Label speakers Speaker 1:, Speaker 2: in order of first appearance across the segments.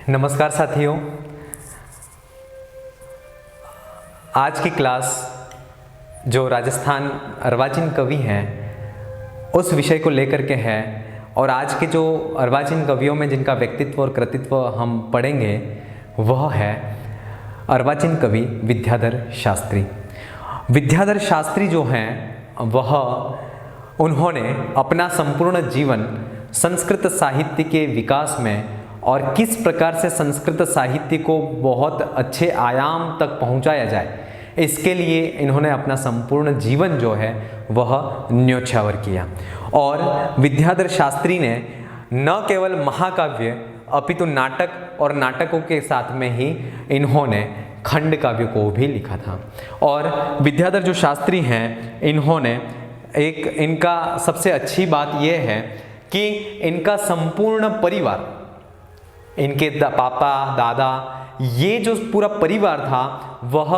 Speaker 1: नमस्कार साथियों, आज की क्लास जो राजस्थान अर्वाचीन कवि हैं उस विषय को लेकर के है। और आज के जो अर्वाचीन कवियों में जिनका व्यक्तित्व और कृतित्व हम पढ़ेंगे वह है अर्वाचीन कवि विद्याधर शास्त्री। विद्याधर शास्त्री जो हैं वह उन्होंने अपना संपूर्ण जीवन संस्कृत साहित्य के विकास में और किस प्रकार से संस्कृत साहित्य को बहुत अच्छे आयाम तक पहुंचाया जाए, इसके लिए इन्होंने अपना संपूर्ण जीवन जो है वह न्योछावर किया। और विद्याधर शास्त्री ने न केवल महाकाव्य अपितु नाटक और नाटकों के साथ में ही इन्होंने खंड काव्य को भी लिखा था। और विद्याधर जो शास्त्री हैं इन्होंने इनका सबसे अच्छी बात यह है कि इनका संपूर्ण परिवार, इनके पापा दादा, ये जो पूरा परिवार था वह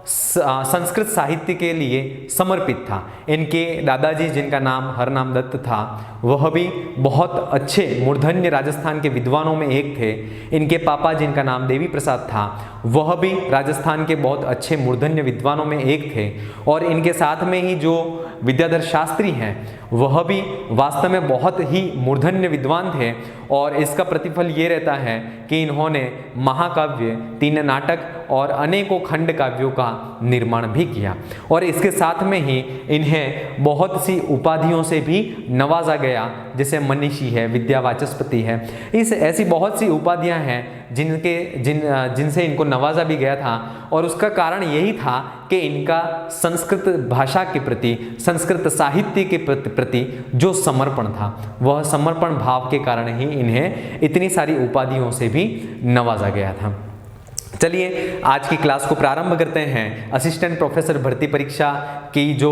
Speaker 1: संस्कृत साहित्य के लिए समर्पित था। इनके दादाजी जिनका नाम हरनाम दत्त था वह भी बहुत अच्छे मूर्धन्य राजस्थान के विद्वानों में एक थे। इनके पापा जिनका नाम देवी प्रसाद था वह भी राजस्थान के बहुत अच्छे मूर्धन्य विद्वानों में एक थे। और इनके साथ में ही जो विद्याधर शास्त्री हैं वह भी वास्तव में बहुत ही मूर्धन्य विद्वान थे। और इसका प्रतिफल ये रहता है कि इन्होंने महाकाव्य, 3 नाटक और अनेकों खंड काव्यों का निर्माण भी किया। और इसके साथ में ही इन्हें बहुत सी उपाधियों से भी नवाजा गया, जैसे मनीषी है, विद्या वाचस्पति है। इस ऐसी बहुत सी उपाधियां हैं जिनसे इनको नवाजा भी गया था। और उसका कारण यही था कि इनका संस्कृत भाषा के प्रति, संस्कृत साहित्य के प्रति जो समर्पण था, वह समर्पण भाव के कारण ही इन्हें इतनी सारी उपाधियों से भी नवाजा गया था। चलिए आज की क्लास को प्रारंभ करते हैं। असिस्टेंट प्रोफेसर भर्ती परीक्षा की जो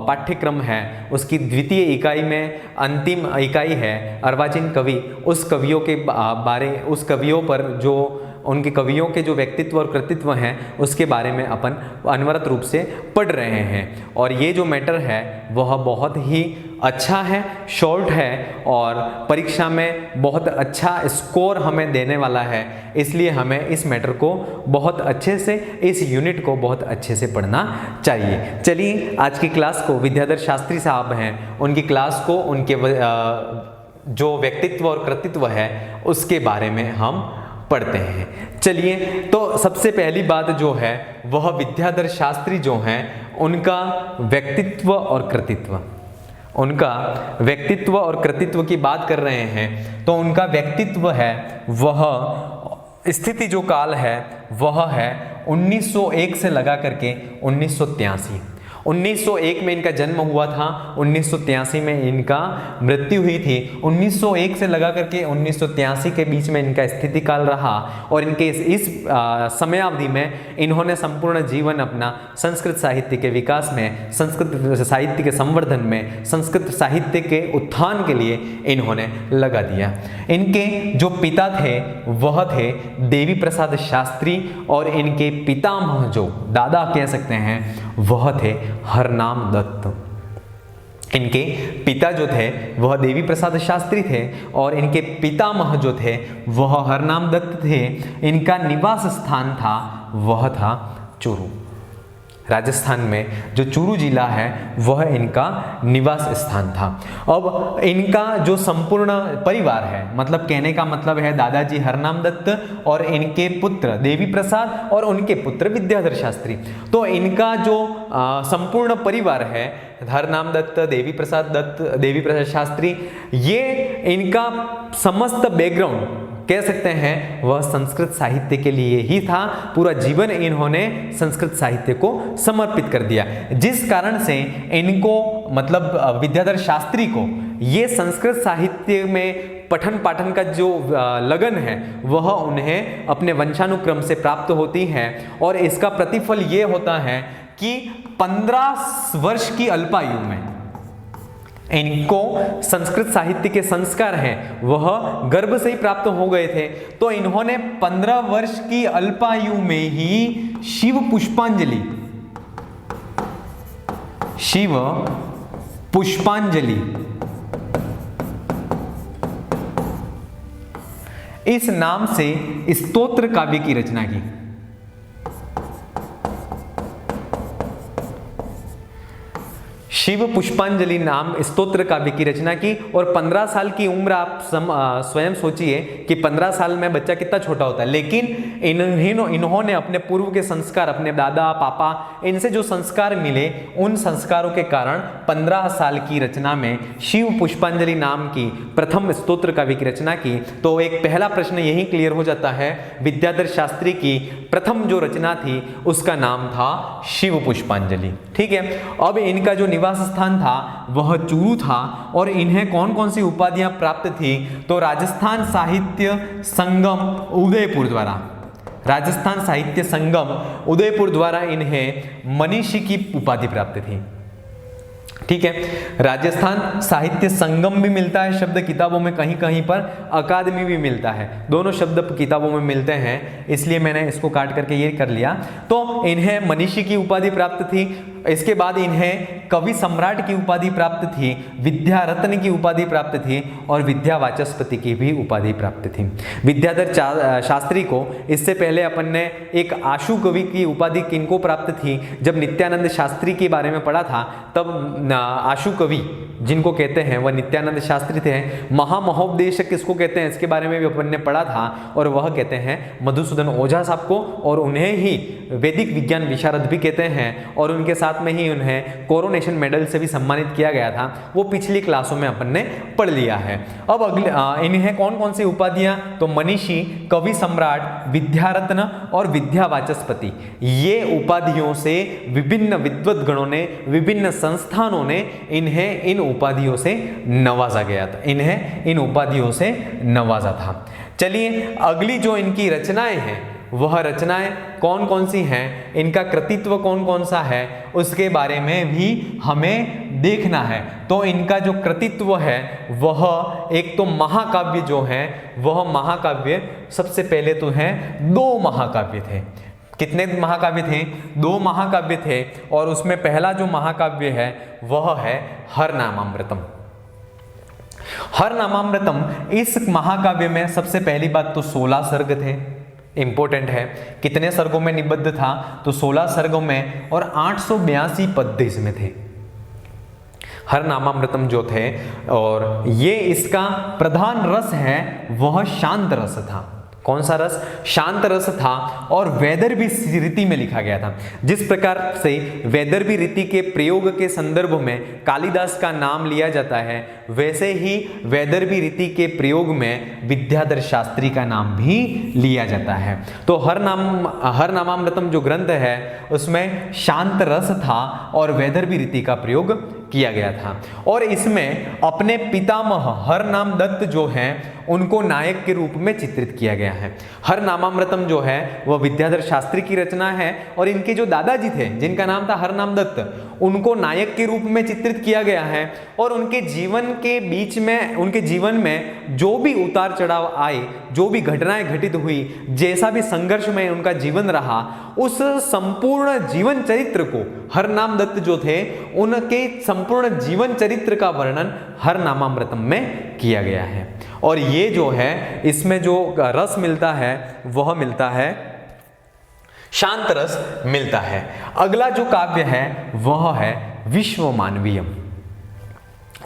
Speaker 1: पाठ्यक्रम है उसकी द्वितीय इकाई में अंतिम इकाई है अर्वाचीन कवि। उस कवियों के उस कवियों पर जो उनके कवियों के जो व्यक्तित्व और कृतित्व हैं उसके बारे में अपन अनवरत रूप से पढ़ रहे हैं। और ये जो मैटर है वह बहुत ही अच्छा है, शॉर्ट है और परीक्षा में बहुत अच्छा स्कोर हमें देने वाला है। इसलिए हमें इस मैटर को बहुत अच्छे से, इस यूनिट को बहुत अच्छे से पढ़ना चाहिए। चलिए आज की क्लास को विद्याधर शास्त्री साहब हैं, उनकी क्लास को, उनके जो व्यक्तित्व और कृतित्व है उसके बारे में हम पढ़ते हैं। चलिए, तो सबसे पहली बात जो है वह विद्याधर शास्त्री जो हैं उनका व्यक्तित्व और कृतित्व, उनका व्यक्तित्व और कृतित्व की बात कर रहे हैं तो उनका व्यक्तित्व है वह स्थिति जो काल है वह है 1901 से लगा करके 1983। 1901 में इनका जन्म हुआ था, 1983 में इनका मृत्यु हुई थी। 1901 से लगा करके 1983 के बीच में इनका स्थिति काल रहा। और इनके इस समयावधि में इन्होंने संपूर्ण जीवन अपना संस्कृत साहित्य के विकास में, संस्कृत साहित्य के संवर्धन में, संस्कृत साहित्य के उत्थान के लिए इन्होंने लगा दिया। इनके जो पिता थे वह थे देवी प्रसाद शास्त्री और इनके पितामह जो दादा कह सकते हैं वह थे हरनाम दत्त। इनके पिता जो थे वह देवी प्रसाद शास्त्री थे और इनके पितामह जो थे वह हरनाम दत्त थे। इनका निवास स्थान था वह था चूरू। राजस्थान में जो चूरू जिला है वह इनका निवास स्थान था। अब इनका जो संपूर्ण परिवार है, मतलब कहने का मतलब है दादाजी हरनाम दत्त और इनके पुत्र देवी प्रसाद और उनके पुत्र विद्याधर शास्त्री। तो इनका जो संपूर्ण परिवार है, हरनाम दत्त, देवी प्रसाद शास्त्री, ये इनका समस्त बैकग्राउंड कह सकते हैं वह संस्कृत साहित्य के लिए ही था। पूरा जीवन इन्होंने संस्कृत साहित्य को समर्पित कर दिया, जिस कारण से इनको, मतलब विद्याधर शास्त्री को, ये संस्कृत साहित्य में पठन पाठन का जो लगन है वह उन्हें अपने वंशानुक्रम से प्राप्त होती है। और इसका प्रतिफल ये होता है कि 15 वर्ष की अल्पायु में इनको संस्कृत साहित्य के संस्कार हैं वह गर्भ से ही प्राप्त हो गए थे। तो इन्होंने 15 वर्ष की अल्पायु में ही शिव पुष्पांजलि इस नाम से स्तोत्र काव्य की रचना की। शिव पुष्पांजलि नाम स्तोत्र काव्य की रचना की। और 15 साल की उम्र आप स्वयं सोचिए कि 15 साल में बच्चा कितना छोटा होता है, लेकिन इन्होंने अपने पूर्व के संस्कार, अपने दादा पापा, इनसे जो संस्कार मिले, उन संस्कारों के कारण 15 साल की रचना में शिव पुष्पांजलि नाम की प्रथम स्तोत्र काव्य की रचना की। तो एक पहला प्रश्न यही क्लियर हो जाता है, विद्याधर शास्त्री की प्रथम जो रचना थी उसका नाम था शिव पुष्पांजलि। ठीक है, अब इनका जो निवास स्थान था वह चूरू था। और इन्हें कौन कौन सी उपाधियां प्राप्त थी, तो राजस्थान साहित्य संगम उदयपुर द्वारा, राजस्थान साहित्य संगम उदयपुर द्वारा इन्हें मनीषी की उपाधि प्राप्त थी। ठीक है, राजस्थान साहित्य संगम भी मिलता है शब्द किताबों में, कहीं कहीं पर अकादमी भी मिलता है, दोनों शब्द किताबों में मिलते हैं, इसलिए मैंने इसको काट करके ये कर लिया। तो इन्हें मनीषी की उपाधि प्राप्त थी। इसके बाद इन्हें कवि सम्राट की उपाधि प्राप्त थी, विद्या रत्न की उपाधि प्राप्त थी और विद्या वाचस्पति की भी उपाधि प्राप्त थी। विद्याधर शास्त्री को इससे पहले अपन ने एक आशु कवि की उपाधि किनको प्राप्त थी, जब नित्यानंद शास्त्री के बारे में पढ़ा था तब आशु कवि जिनको कहते हैं वह नित्यानंद शास्त्री थे। महामहोपदेशक किसको कहते हैं इसके बारे में भी अपन ने पढ़ा था, और वह कहते हैं मधुसूदन ओझा साहब को, और उन्हें ही वैदिक विज्ञान विशारद भी कहते हैं, और उनके साथ में ही उन्हें कोरोनेशन मेडल से भी सम्मानित किया गया था। वो पिछली क्लासों में अपन ने पढ़ लिया है। अब अगले इन्हें कौन कौन सी उपाधियां, तो मनीषी, कवि सम्राट, विद्यारत्न और विद्या वाचस्पति, ये उपाधियों से विभिन्न विद्वत गणों ने, विभिन्न संस्थानों ने इन्हें इन उपाधियों से नवाजा गया था, इन्हें इन उपाधियों से नवाजा था। चलिए अगली जो इनकी रचनाएं हैं वह रचनाएं कौन कौन सी हैं, इनका कृतित्व कौन कौन सा है, उसके बारे में भी हमें देखना है। तो इनका जो कृतित्व है वह एक तो महाकाव्य जो है वह महाकाव्य सबसे पहले तो है 2 महाकाव्य थे। कितने महाकाव्य थे? 2 महाकाव्य थे, और उसमें पहला जो महाकाव्य है वह है हरनामामृतम। हरनामामृतम, इस महाकाव्य में सबसे पहली बात तो 16 सर्ग थे, इंपॉर्टेंट है। कितने सर्गों में निबद्ध था? तो 16 सर्गों में, और 882 पद्य इसमें थे। हरनामामृतम जो थे, और ये इसका प्रधान रस है वह शांत रस था। कौन सा रस? शांत रस था, और वैदर्भी रीति में लिखा गया था। जिस प्रकार से वैदर्भी रीति के प्रयोग के संदर्भ में कालिदास का नाम लिया जाता है, वैसे ही वैदर्भी रीति के प्रयोग में विद्याधर शास्त्री का नाम भी लिया जाता है। तो हरनामामृतम जो ग्रंथ है उसमें शांत रस था और वैदर्भी रीति का प्रयोग किया गया था। और इसमें अपने पितामह हरनाम दत्त जो हैं उनको नायक के रूप में चित्रित किया गया है। हरनामामृतम जो है वह विद्याधर शास्त्री की रचना है, और इनके जो दादाजी थे जिनका नाम था हरनाम दत्त, उनको नायक के रूप में चित्रित किया गया है। और उनके जीवन के बीच में, उनके जीवन में जो भी उतार चढ़ाव आए, जो भी घटनाएं घटित हुई, जैसा भी संघर्ष में उनका जीवन रहा, उस संपूर्ण जीवन चरित्र को हरनाम दत्त जो थे उनके संपूर्ण जीवन चरित्र का वर्णन हरनामामृतम में किया गया है। और ये जो है इसमें जो रस मिलता है वह मिलता है शांत रस मिलता है। अगला जो काव्य है वह है विश्व मानवीयम।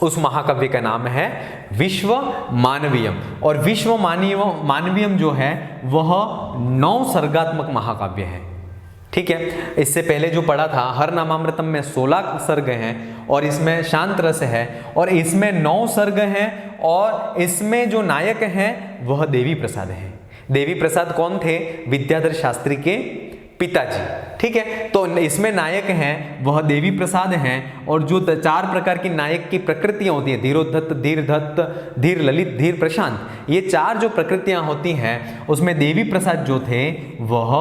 Speaker 1: उस महाकाव्य का नाम है विश्व मानवीयम, और विश्व मानवीयम जो है वह 9 सर्गात्मक महाकाव्य है। ठीक है, इससे पहले जो पढ़ा था हरनामामृतम में 16 सर्ग हैं और इसमें शांत रस है, और इसमें 9 सर्ग हैं, और इसमें जो नायक हैं वह देवी प्रसाद हैं। देवी प्रसाद कौन थे? विद्याधर शास्त्री के पिताजी। ठीक है, तो इसमें नायक हैं वह देवी प्रसाद हैं, और जो 4 प्रकार की नायक की प्रकृतियां होती हैं, धीरोद्धत, धीरधत्त, धीर ललित, धीर प्रशांत, ये 4 जो प्रकृतियां होती हैं उसमें देवी प्रसाद जो थे वह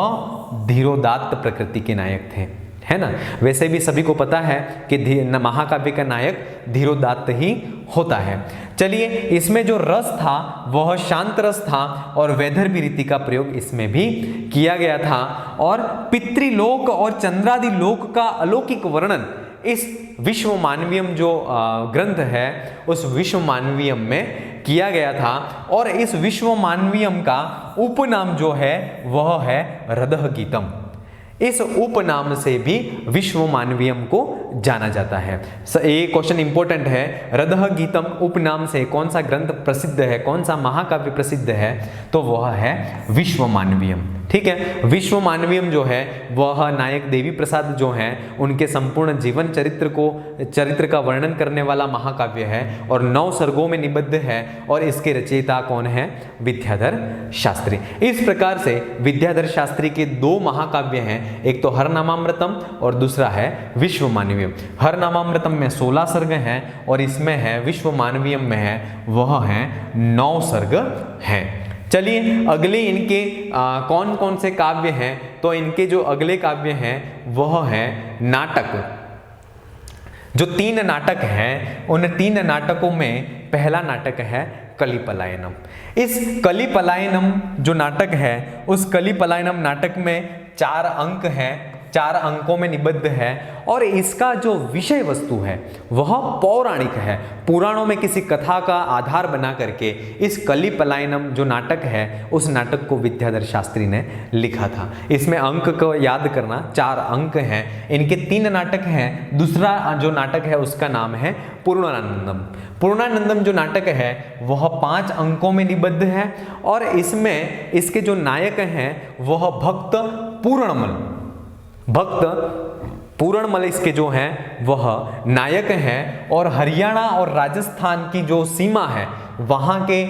Speaker 1: धीरोदात्त प्रकृति के नायक थे, है ना। वैसे भी सभी को पता है कि महाकाव्य का नायक धीरोदात्त ही होता है। चलिए, इसमें जो रस था वह शांत रस था, और वैदर्भी रीति का प्रयोग इसमें भी किया गया था। और पितृलोक और चंद्रादि लोक का अलौकिक वर्णन इस विश्व मानवीयम जो ग्रंथ है उस विश्व मानवीयम में किया गया था। और इस विश्व मानवीयम का उपनाम जो है वह है हृदय गीतम। इस उपनाम से भी विश्व मानवीयम को जाना जाता है। ये क्वेश्चन इंपॉर्टेंट है, हृदय गीतम उपनाम से कौन सा ग्रंथ प्रसिद्ध है, कौन सा महाकाव्य प्रसिद्ध है, तो वह है विश्व मानवीयम। ठीक है, विश्व मानवीयम जो है वह नायक देवी प्रसाद जो हैं उनके संपूर्ण जीवन चरित्र का वर्णन करने वाला महाकाव्य है और 9 सर्गों में निबद्ध है और इसके रचयिता कौन है, विद्याधर शास्त्री। इस प्रकार से विद्याधर शास्त्री के 2 महाकाव्य हैं, एक तो हरनामामृतम और दूसरा है विश्व मानवीयम। हरनामामृतम में 16 सर्ग हैं और इसमें है विश्व मानवीयम में है वह है 9 सर्ग हैं। चलिए अगले इनके कौन कौन से काव्य हैं, तो इनके जो अगले काव्य हैं वह है नाटक। जो 3 नाटक हैं उन 3 नाटकों में पहला नाटक है कलिपलायनम। इस कलिपलायनम जो नाटक है उस कलिपलायनम नाटक में 4 अंक हैं, 4 अंकों में निबद्ध है और इसका जो विषय वस्तु है वह पौराणिक है। पुराणों में किसी कथा का आधार बना करके इस कलिपलायनम जो नाटक है उस नाटक को विद्याधर शास्त्री ने लिखा था। इसमें अंक को याद करना, 4 अंक हैं। इनके 3 नाटक हैं। दूसरा जो नाटक है उसका नाम है पूर्णानंदम। पूर्णानंदम जो नाटक है वह 5 अंकों में निबद्ध है और इसमें इसके जो नायक हैं वह भक्त पूरणमल इसके जो हैं वह नायक हैं। और हरियाणा और राजस्थान की जो सीमा है वहाँ के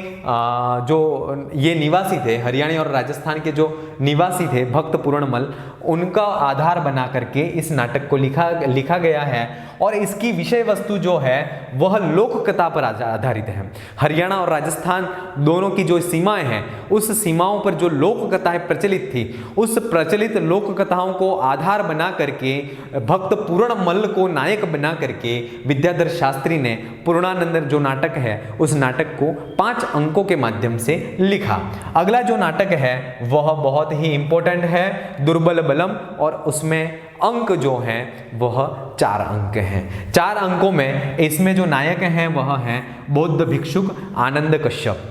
Speaker 1: जो ये निवासी थे, हरियाणा और राजस्थान के जो निवासी थे भक्त पूरणमल, उनका आधार बना करके इस नाटक को लिखा गया है। और इसकी विषय वस्तु जो है वह लोक कथा पर आधारित है। हरियाणा और राजस्थान दोनों की जो सीमाएं हैं उस सीमाओं पर जो लोक कथाएं प्रचलित थी उस प्रचलित लोक कथाओं को आधार बना करके भक्त पूरणमल को नायक बना करके विद्याधर शास्त्री ने पूर्णानंद जो नाटक है उस नाटक को 5 अंकों के माध्यम से लिखा। अगला जो नाटक है वह बहुत ही इंपॉर्टेंट है, दुर्बल बलम, और उसमें अंक जो हैं वह 4 अंक हैं। 4 अंकों में इसमें जो नायक हैं वह हैं बौद्ध भिक्षुक आनंद कश्यप।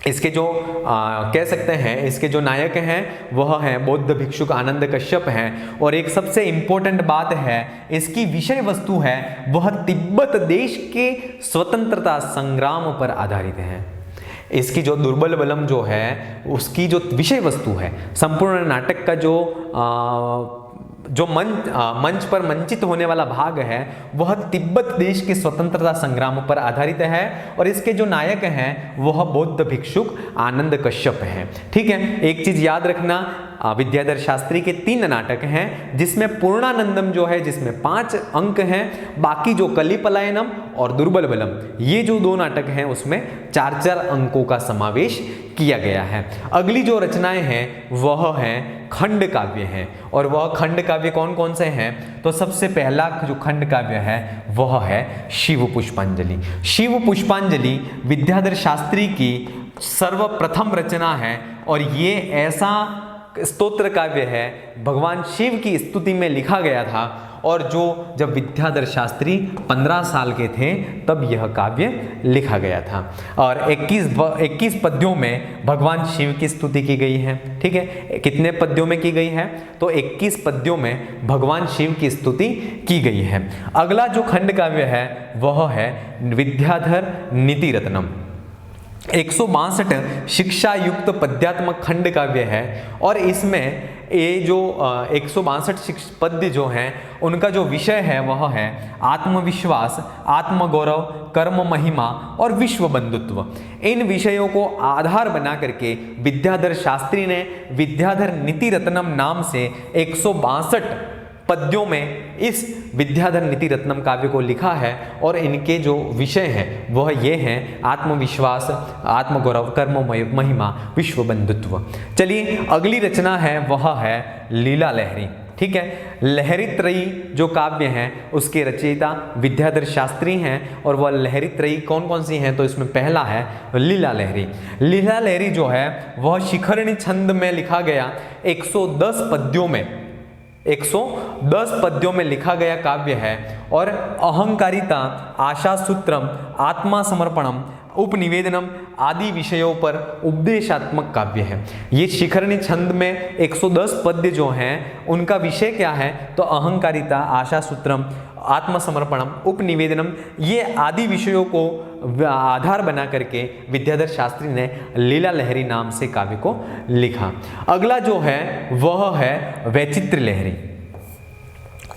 Speaker 1: इसके जो कह सकते हैं इसके जो नायक हैं वह हैं बौद्ध भिक्षुक आनंद कश्यप हैं। और एक सबसे इंपॉर्टेंट बात है, इसकी विषय वस्तु है वह तिब्बत देश के स्वतंत्रता संग्राम पर आधारित है। इसकी जो दुर्बल बलम जो है उसकी जो विषय वस्तु है, संपूर्ण नाटक का जो मंच पर मंचित होने वाला भाग है वह तिब्बत देश के स्वतंत्रता संग्राम पर आधारित है। और इसके जो नायक हैं वह बौद्ध भिक्षुक आनंद कश्यप हैं। ठीक है, एक चीज याद रखना, विद्याधर शास्त्री के 3 नाटक हैं जिसमें पूर्णानंदम जो है जिसमें 5 अंक हैं, बाकी जो कलिपलायनम और दुर्बल बलम ये जो 2 नाटक हैं उसमें 4-4 अंकों का समावेश किया गया है। अगली जो रचनाएं हैं वह हैं खंड काव्य हैं। और वह खंड काव्य कौन कौन से हैं, तो सबसे पहला जो खंड काव्य है वह है शिव पुष्पांजलि। शिव पुष्पांजलि विद्याधर शास्त्री की सर्वप्रथम रचना है और ये ऐसा स्तोत्र काव्य है भगवान शिव की स्तुति में लिखा गया था। और जो जब विद्याधर शास्त्री 15 साल के थे तब यह काव्य लिखा गया था। और 21 पद्यों में भगवान शिव की स्तुति की गई है। ठीक है, कितने पद्यों में की गई है, तो 21 पद्यों में भगवान शिव की स्तुति की गई है। अगला जो खंड काव्य है वह है विद्याधर नीति रत्नम। 162 शिक्षा युक्त पद्यात्मक खंड काव्य है और इसमें ये जो 162 पद्य जो हैं उनका जो विषय है वह है आत्मविश्वास, आत्मगौरव, कर्म महिमा और विश्व बंधुत्व। इन विषयों को आधार बना करके विद्याधर शास्त्री ने विद्याधर नीति रत्नम नाम से 162 पद्यों में इस विद्याधर नीति रत्नम काव्य को लिखा है। और इनके जो विषय हैं वह ये हैं आत्मविश्वास, आत्मगौरव, कर्म महिमा, विश्व बंधुत्व। चलिए अगली रचना है वह है लीला लहरी। ठीक है, लहरी त्रयी जो काव्य हैं उसके रचयिता विद्याधर शास्त्री हैं। और वह लहरी त्रयी कौन कौन सी हैं, तो इसमें पहला है लीला लहरी। लीला लहरी जो है वह शिखरणी छंद में लिखा गया 110 पद्यों में 110 पद्यों में लिखा गया काव्य है और अहंकारिता, आशा सूत्रम, आत्मा समर्पणम, उपनिवेदनम आदि विषयों पर उपदेशात्मक काव्य है। ये शिखरणी छंद में 110 पद्य जो हैं उनका विषय क्या है, तो अहंकारिता, आशा सूत्रम, आत्मसमर्पणम, उपनिवेदनम, ये आदि विषयों को आधार बना करके विद्याधर शास्त्री ने लीला लहरी नाम से काव्य को लिखा। अगला जो है वह है वैचित्र लहरी।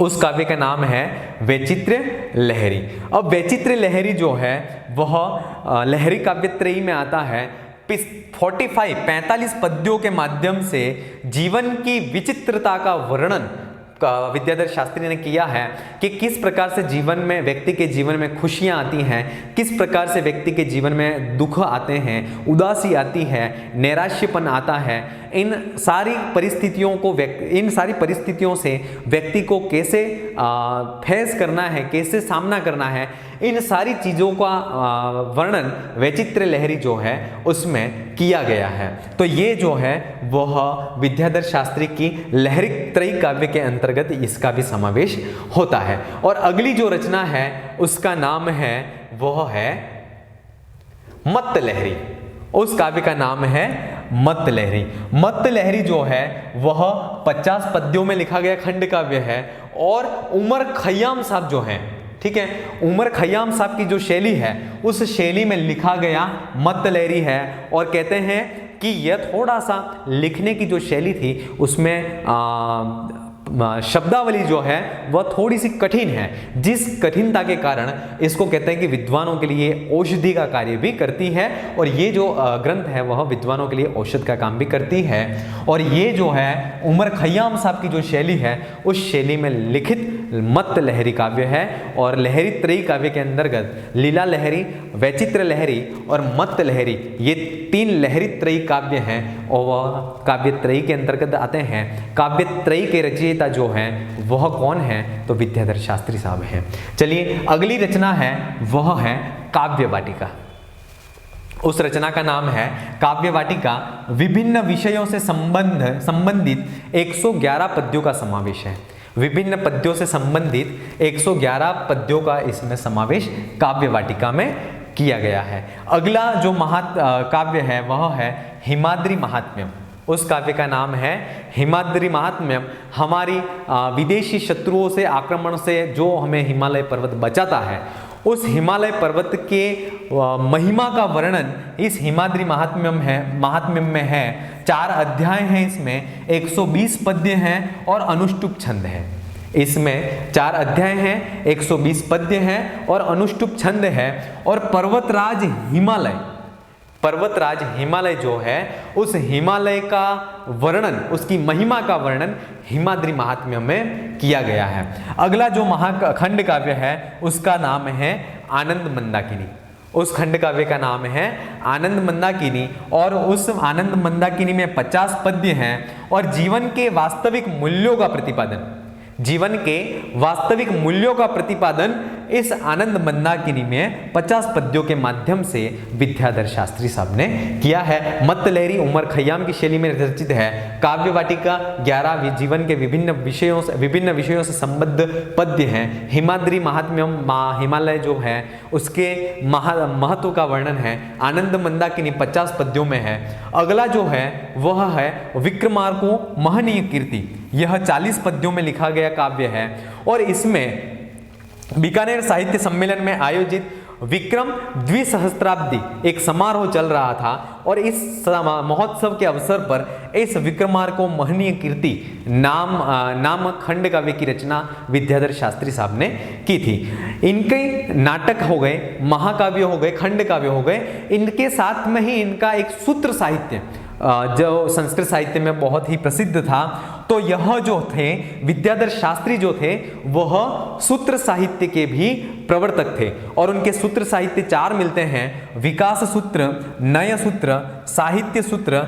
Speaker 1: उस काव्य का नाम है वैचित्र लहरी। अब वैचित्र लहरी जो है वह लहरी काव्य त्रयी में आता है। 45 पद्यों के माध्यम से जीवन की विचित्रता का वर्णन विद्याधर शास्त्री ने किया है कि किस प्रकार से जीवन में, व्यक्ति के जीवन में खुशियां आती हैं, किस प्रकार से व्यक्ति के जीवन में दुख आते हैं, उदासी आती है, नैराश्यपन आता है। इन सारी परिस्थितियों से व्यक्ति को कैसे फेस करना है, कैसे सामना करना है, इन सारी चीज़ों का वर्णन वैचित्र लहरी जो है उसमें किया गया है। तो ये जो है वह विद्याधर शास्त्री की लहरी त्रयी काव्य के अंतर्गत इसका भी समावेश होता है। और अगली जो रचना है उसका नाम है वह है मत्त लहरी। उस काव्य का नाम है मत्त लहरी। मत्त लहरी जो है वह 50 पद्यों में लिखा गया खंड काव्य है और उमर खयाम साहब जो है, ठीक है, उमर खयाम साहब की जो शैली है उस शैली में लिखा गया मत्त लहरी है। और कहते हैं कि यह थोड़ा सा लिखने की जो शैली थी उसमें शब्दावली जो है वह थोड़ी सी कठिन है, जिस कठिनता के कारण इसको कहते हैं कि विद्वानों के लिए औषधि का कार्य भी करती है। और ये जो ग्रंथ है वह विद्वानों के लिए औषध का काम भी करती है। और ये जो है उमर खयाम साहब की जो शैली है उस शैली में लिखित मत्त लहरी काव्य है। और लहरी त्रयी काव्य के अंतर्गत लीला लहरी, वैचित्र लहरी और मत्त लहरी, ये 3 लहरी त्रयी काव्य हैं और वह काव्य त्रयी के अंतर्गत आते हैं। काव्य त्रयी के रचयिता जो हैं वह कौन है, तो विद्याधर शास्त्री साहब हैं। चलिए अगली रचना है वह है काव्य वाटिका। उस रचना का नाम है काव्य वाटिका। विभिन्न विषयों से संबंधित 111 पद्यों का समावेश है। विभिन्न पद्यों से संबंधित 111 पद्यों का इसमें समावेश काव्य वाटिका में किया गया है। अगला जो काव्य है वह है हिमाद्री महात्म्यम। उस काव्य का नाम है हिमाद्री महात्म्यम। हमारी विदेशी शत्रुओं से, आक्रमण से जो हमें हिमालय पर्वत बचाता है, उस हिमालय पर्वत के महिमा का वर्णन इस हिमाद्री महात्म्यम में है। 4 अध्याय हैं इसमें, 120 पद्य हैं और अनुष्टुप छंद है। इसमें 4 अध्याय हैं, 120 पद्य हैं और अनुष्टुप छंद है। और पर्वतराज हिमालय जो है उस हिमालय का वर्णन, उसकी महिमा का वर्णन हिमाद्री महात्म्य में किया गया है। अगला जो महाखंड काव्य है उसका नाम है आनंद मंदाकिनी। उस खंड काव्य का नाम है आनंद मंदाकिनी। और उस आनंद मंदाकिनी में 50 पद्य हैं और जीवन के वास्तविक मूल्यों का प्रतिपादन इस आनंद मंदाकिनी में 50 पद्यों के माध्यम से विद्याधर शास्त्री साहब ने किया है। मत्त लहरी उमर खयाम की शैली में रचित है। काव्य वाटिका 11 जीवन के विभिन्न विषयों से संबद्ध पद्य हैं। हिमाद्री महात्म्यम, हिमालय जो है उसके महत्व का वर्णन है। आनंद मंदाकिनी 50 पद्यों में है। अगला जो है वह है विक्रमार्को महनीय कीर्ति। यह 40 पद्यों में लिखा गया काव्य है और इसमें बीकानेर साहित्य सम्मेलन में आयोजित विक्रम द्विसहस्त्राब्दी एक समारोह चल रहा था और इस महोत्सव के अवसर पर इस विक्रमार्को महनीय कीर्ति नाम खंड काव्य की रचना विद्याधर शास्त्री साहब ने की थी। इनके नाटक हो गए, महाकाव्य हो गए, खंड काव्य हो गए। इनके साथ में ही इनका एक सूत्र साहित्य जो संस्कृत साहित्य में बहुत ही प्रसिद्ध था। तो यह जो थे विद्याधर शास्त्री जो थे वह सूत्र साहित्य के भी प्रवर्तक थे और उनके सूत्र साहित्य 4 मिलते हैं: विकास सूत्र, नय सूत्र, साहित्य सूत्र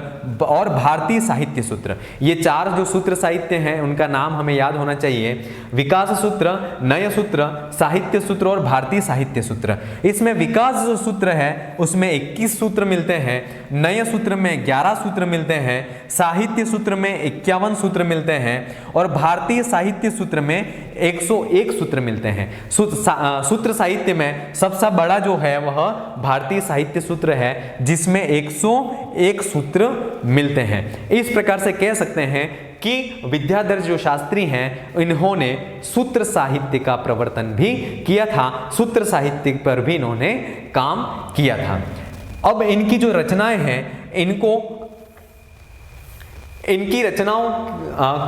Speaker 1: और भारतीय साहित्य सूत्र। ये 4 जो सूत्र साहित्य हैं उनका नाम हमें याद होना चाहिए: विकास सूत्र, नय सूत्र, साहित्य सूत्र और भारतीय साहित्य सूत्र। इसमें विकास जो सूत्र है उसमें 21 सूत्र मिलते हैं, नय सूत्र में 11 सूत्र मिलते हैं, साहित्य सूत्र में 51 सूत्र मिलते हैं और भारतीय साहित्य सूत्र में 101 सूत्र मिलते हैं। सूत्र साहित्य में सबसे बड़ा जो है वह भारतीय साहित्य सूत्र है, जिसमें 101 सूत्र मिलते हैं। इस प्रकार से कह सकते हैं कि विद्याधर जो शास्त्री हैं इन्होंने सूत्र साहित्य का प्रवर्तन भी किया था, सूत्र साहित्य पर भी इन्होंने काम किया था। अब इनकी जो रचनाएं हैं इनकी रचनाओं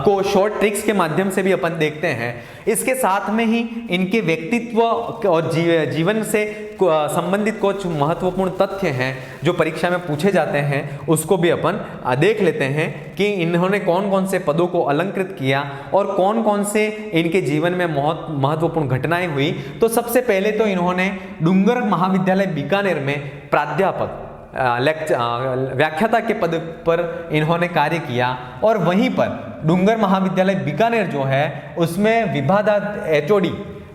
Speaker 1: को शॉर्ट ट्रिक्स के माध्यम से भी अपन देखते हैं। इसके साथ में ही इनके व्यक्तित्व और जीवन से संबंधित कुछ महत्वपूर्ण तथ्य हैं जो परीक्षा में पूछे जाते हैं, उसको भी अपन देख लेते हैं कि इन्होंने कौन कौन से पदों को अलंकृत किया और कौन कौन से इनके जीवन में महत्वपूर्ण घटनाएं हुई। तो सबसे पहले तो इन्होंने डूंगर महाविद्यालय बीकानेर में प्राध्यापक व्याख्याता के पद पर इन्होंने कार्य किया और वहीं पर डूंगर महाविद्यालय बीकानेर जो है उसमें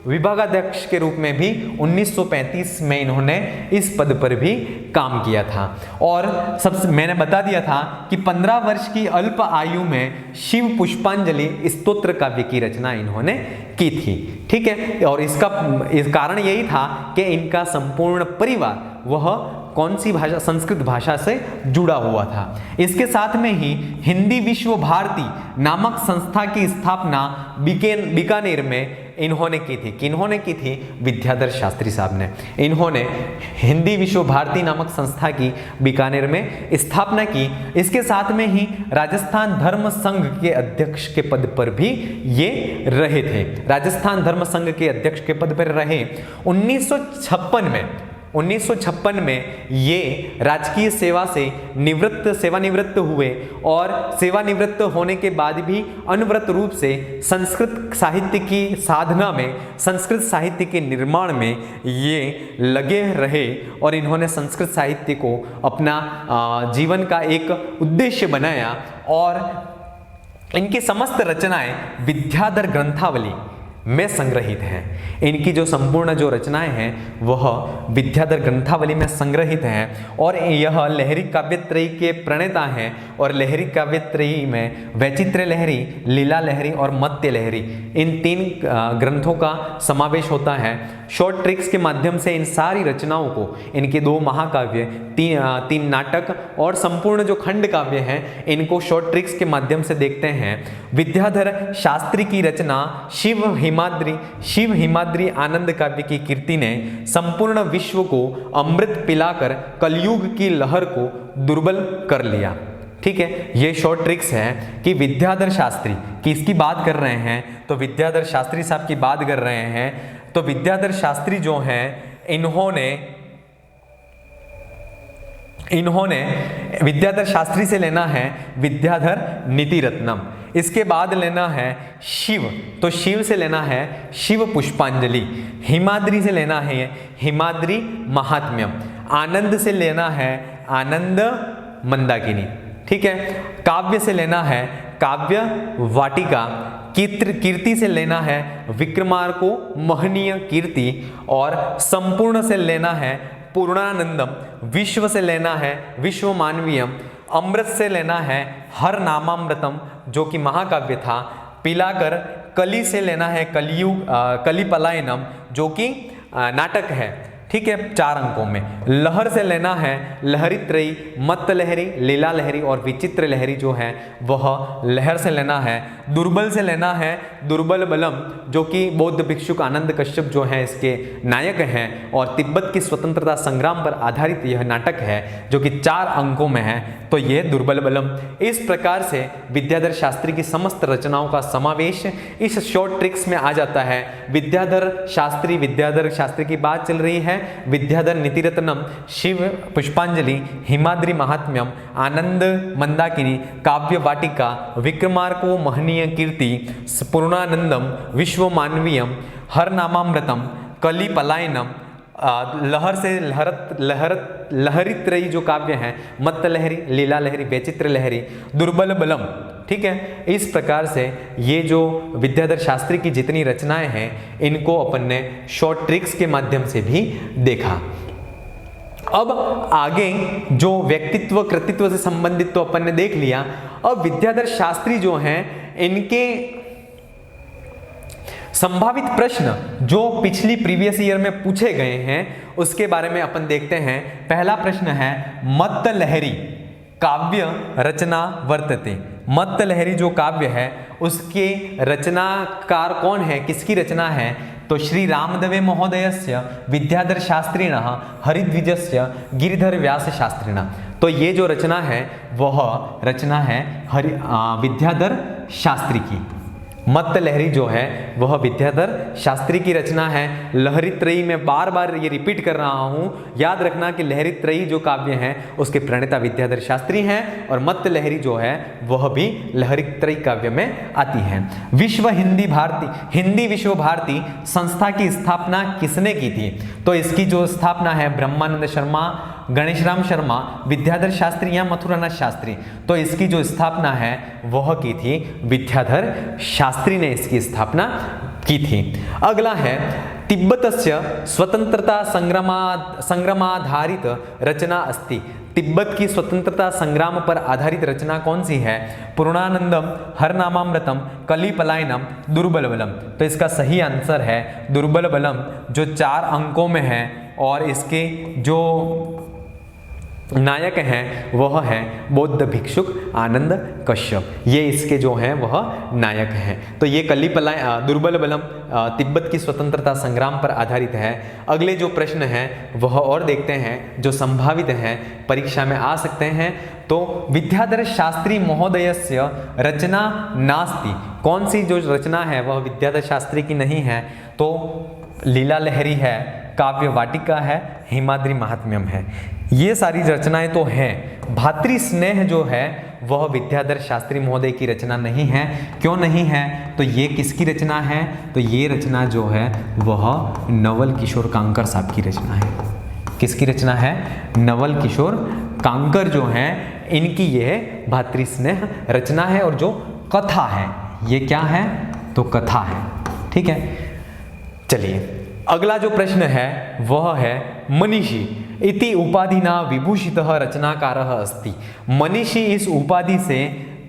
Speaker 1: विभागाध्यक्ष के रूप में भी 1935 में इन्होंने इस पद पर भी काम किया था। और सबसे मैंने बता दिया था कि 15 वर्ष की अल्प आयु में शिव पुष्पांजलि स्तोत्र काव्य की रचना इन्होंने की थी। ठीक है, और इस कारण यही था कि इनका संपूर्ण परिवार वह कौन सी भाषा, संस्कृत भाषा से जुड़ा हुआ था। इसके साथ में ही हिंदी विश्व भारती नामक संस्था की स्थापना बीकानेर में इन्होंने की थी। किन्होंने की थी? विद्याधर शास्त्री साहब ने। इन्होंने हिंदी विश्व भारती नामक संस्था की बीकानेर में स्थापना की। इसके साथ में ही राजस्थान धर्म संघ के अध्यक्ष के पद पर भी ये रहे थे। राजस्थान धर्म संघ के अध्यक्ष के पद पर रहे। 1956 में ये राजकीय सेवा से सेवानिवृत्त हुए और सेवानिवृत्त होने के बाद भी अनवरत रूप से संस्कृत साहित्य की साधना में, संस्कृत साहित्य के निर्माण में ये लगे रहे और इन्होंने संस्कृत साहित्य को अपना जीवन का एक उद्देश्य बनाया और इनकी समस्त रचनाएं विद्याधर ग्रंथावली में संग्रहित हैं। इनकी जो संपूर्ण जो रचनाएं हैं वह विद्याधर ग्रंथावली में संग्रहित हैं और यह लहरी काव्यत्रयी के प्रणेता हैं और लहरी काव्यत्रयी में वैचित्र्य लहरी, लीला लहरी और मत्स्य लहरी, इन 3 ग्रंथों का समावेश होता है। शॉर्ट ट्रिक्स के माध्यम से इन सारी रचनाओं को, इनके 2 महाकाव्य, 3 नाटक और संपूर्ण जो खंड काव्य हैं, इनको शॉर्ट ट्रिक्स के माध्यम से देखते हैं। विद्याधर शास्त्री की रचना शिव हिमाद्री आनंद काव्य की कीर्ति ने संपूर्ण विश्व को अमृत पिलाकर कलयुग की लहर को दुर्बल कर लिया। ठीक है, ये शॉर्ट ट्रिक्स है कि विद्याधर शास्त्री किसकी बात कर रहे हैं, तो विद्याधर शास्त्री साहब की बात कर रहे हैं। तो विद्याधर शास्त्री जो हैं इन्होंने विद्याधर शास्त्री से लेना है विद्याधर नीति रत्नम। इसके बाद लेना है शिव, तो शिव से लेना है शिव पुष्पांजलि। हिमाद्री से लेना है हिमाद्री महात्म्यम। आनंद से लेना है आनंद मंदाकिनी। ठीक है, काव्य से लेना है काव्य वाटिका। कीर्ति से लेना है विक्रमार्को महनीय कीर्ति और संपूर्ण से लेना है पूर्णानंदम। विश्व से लेना है विश्व मानवीयम। अमृत से लेना है हर नामामृतम जो कि महाकाव्य था। पिलाकर कली से लेना है कलिपलायनम जो कि नाटक है। ठीक है, 4 अंकों में। लहर से लेना है लहरीत्रयी, मत्त लहरी, लीला लहरी और विचित्र लहरी जो है वह लहर से लेना है। दुर्बल से लेना है दुर्बल बलम जो कि बौद्ध भिक्षुक आनंद कश्यप जो है इसके नायक हैं और तिब्बत की स्वतंत्रता संग्राम पर आधारित यह नाटक है जो कि 4 अंकों में है, तो यह दुर्बल बलम। इस प्रकार से विद्याधर शास्त्री की समस्त रचनाओं का समावेश इस शॉर्ट ट्रिक्स में आ जाता है। विद्याधर शास्त्री की बात चल रही है। विद्याधर नीतिरत्नम, शिव पुष्पांजलि, हिमाद्री महात्म्यम, आनंद मंदाकिनी, काव्य वाटिका, विक्रमार्को महनीय कीर्ति, पूर्णानंदम, विश्व मानवीयम, हर नामामृतम, कली पलायनम, लहर से लहरित रही जो काव्य हैं, मत्त लहरी, लीला लहरी, वैचित्र लहरी, दुर्बल बलम, ठीक है। इस प्रकार से ये जो विद्याधर शास्त्री की जितनी रचनाएं हैं इनको अपन ने शॉर्ट ट्रिक्स के माध्यम से भी देखा। अब आगे जो व्यक्तित्व कृतित्व से संबंधित तो अपन ने देख लिया। अब विद्याधर शास्त्री जो हैं इनके संभावित प्रश्न जो पिछली प्रीवियस ईयर में पूछे गए हैं उसके बारे में अपन देखते हैं। पहला प्रश्न है मत्त लहरी काव्य रचना वर्तते। मत्त लहरी जो काव्य है उसके रचनाकार कौन है, किसकी रचना है? तो श्री रामदवे महोदयस्य विद्याधर शास्त्रिणः हरिद्विजस्य गिरिधर व्यास शास्त्रिणः। तो ये जो रचना है वह रचना है विद्याधर शास्त्री की। मत्त लहरी जो है वह विद्याधर शास्त्री की रचना है। लहरी त्रयी में बार बार ये रिपीट कर रहा हूं, याद रखना कि लहरी त्रयी जो काव्य है उसके प्रणेता विद्याधर शास्त्री हैं और मत्त लहरी जो है वह भी लहरी त्रयी काव्य में आती है। विश्व हिंदी विश्व भारती संस्था की स्थापना किसने की थी? तो इसकी जो स्थापना है ब्रह्मानंद शर्मा, गणेशराम शर्मा, विद्याधर शास्त्री या मथुरानाथ शास्त्री। तो इसकी जो स्थापना है वह की थी विद्याधर शास्त्री ने इसकी स्थापना की थी। अगला है तिब्बतस्य स्वतंत्रता संग्रामाधारित रचना अस्ति। तिब्बत की स्वतंत्रता संग्राम पर आधारित रचना कौन सी है? पूर्णानंदम, हरनामामृतम, कली पलायनम, दुर्बल बलम। तो इसका सही आंसर है दुर्बल बलम जो 4 अंकों में है और इसके जो नायक हैं वह है बौद्ध भिक्षुक आनंद कश्यप। ये इसके जो हैं वह नायक हैं। तो ये कली दुर्बल बलम तिब्बत की स्वतंत्रता संग्राम पर आधारित है। अगले जो प्रश्न हैं वह और देखते हैं जो संभावित हैं परीक्षा में आ सकते हैं। तो विद्याधर शास्त्री महोदयस्य रचना नास्ति। कौन सी जो रचना है वह विद्याधर शास्त्री की नहीं है? तो लीला लहरी है, काव्य वाटिका है, हिमाद्री महात्म्यम है। ये सारी रचनाएं तो हैं। भातृ स्नेह जो है वह विद्याधर शास्त्री महोदय की रचना नहीं है। क्यों नहीं है? तो ये किसकी रचना है? तो ये रचना जो है वह नवल किशोर कांकर साहब की रचना है। किसकी रचना है? नवल किशोर कांकर जो हैं इनकी यह भातृ स्नेह रचना है। और जो कथा है ये क्या है? तो कथा है। ठीक है, चलिए अगला जो प्रश्न है वह है मनीषी इति उपाधिना विभूषितः रचनाकारः अस्ति। मनीषी इस उपाधि से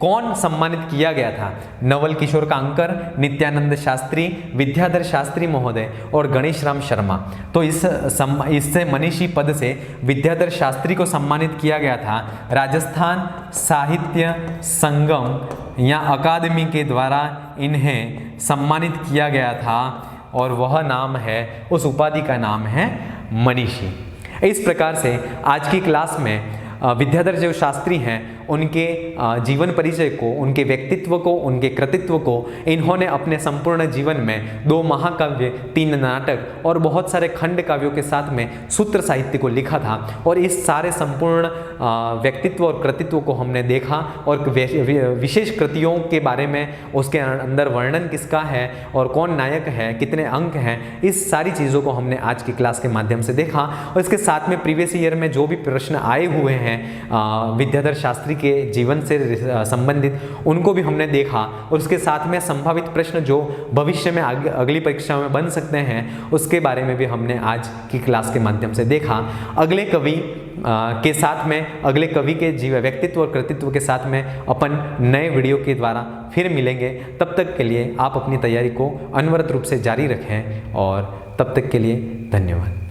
Speaker 1: कौन सम्मानित किया गया था? नवल किशोर कांकर, नित्यानंद शास्त्री, विद्याधर शास्त्री महोदय और गणेशराम शर्मा। तो इससे मनीषी पद से विद्याधर शास्त्री को सम्मानित किया गया था राजस्थान साहित्य संगम या अकादमी के द्वारा इन्हें सम्मानित किया गया था और वह नाम है, उस उपाधि का नाम है मनीषी। इस प्रकार से आज की क्लास में विद्याधर जो शास्त्री हैं उनके जीवन परिचय को, उनके व्यक्तित्व को, उनके कृतित्व को इन्होंने अपने संपूर्ण जीवन में 2 महाकाव्य, 3 नाटक और बहुत सारे खंड काव्यों के साथ में सूत्र साहित्य को लिखा था। और इस सारे संपूर्ण व्यक्तित्व और कृतित्व को हमने देखा और विशेष कृतियों के बारे में, उसके अंदर वर्णन किसका है और कौन नायक है, कितने अंक हैं, इस सारी चीज़ों को हमने आज की क्लास के माध्यम से देखा। और इसके साथ में प्रीवियस ईयर में जो भी प्रश्न आए हुए हैं विद्याधर शास्त्री के जीवन से संबंधित उनको भी हमने देखा। और उसके साथ में संभावित प्रश्न जो भविष्य में अगली परीक्षा में बन सकते हैं उसके बारे में भी हमने आज की क्लास के माध्यम से देखा। अगले कवि के साथ में, अगले कवि के व्यक्तित्व और कृतित्व के साथ में अपन नए वीडियो के द्वारा फिर मिलेंगे। तब तक के लिए आप अपनी तैयारी को अनवरत रूप से जारी रखें और तब तक के लिए धन्यवाद।